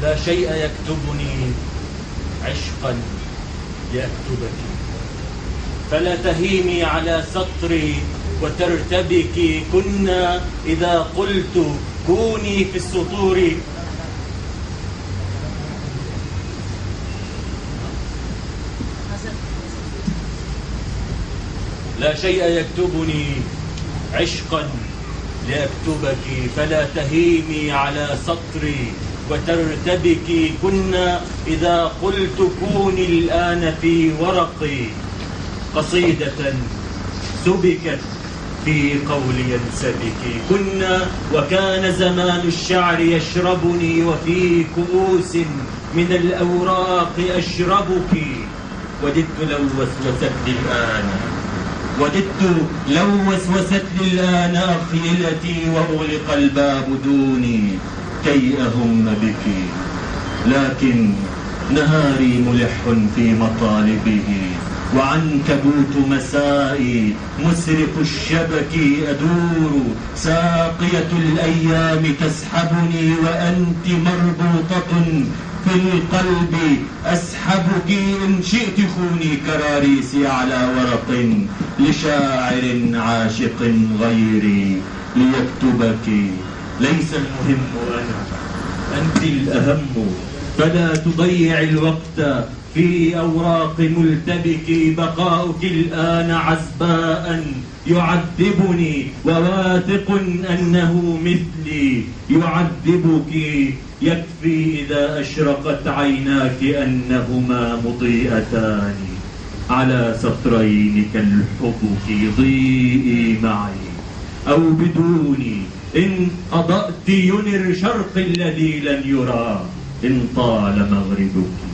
لا شيء يكتبني عشقا لأكتبك، فلا تهيمي على سطري وترتبكي. كنا إذا قلت كوني في السطور لا شيء يكتبني عشقا لأكتبك، فلا تهيمي على سطري وترتبكي. كنا إذا قلت كوني الآن في ورقي، قصيدة سبكت في قول ينسبك. كنا وكان زمان الشعر يشربني، وفي كؤوس من الأوراق أشربك. وددت لو وسوست لي الآن، وددت لو وسوست لي الآن أخيلتي، وأغلق الباب دوني كي أهم بك. لكن نهاري ملح في مطالبه، وعنكبوت مسائي مسرق الشبك. أدور ساقية الأيام تسحبني، وأنت مربوطة في القلب أسحبك. إن شئت خوني كراريسي على ورق لشاعر عاشق غيري ليكتبك. ليس المهم أنا، أنت الأهم، فلا تضيع الوقت في أوراق ملتبك. بقاؤك الآن عزباء يعذبني، وواثق أنه مثلي يعذبك. يكفي إذا أشرقت عيناك أنهما مضيئتان على سطرين كالحبك. ضيئي معي أو بدوني، إن أضأت ينر شرق الذي لن يرى إن طال مغربك.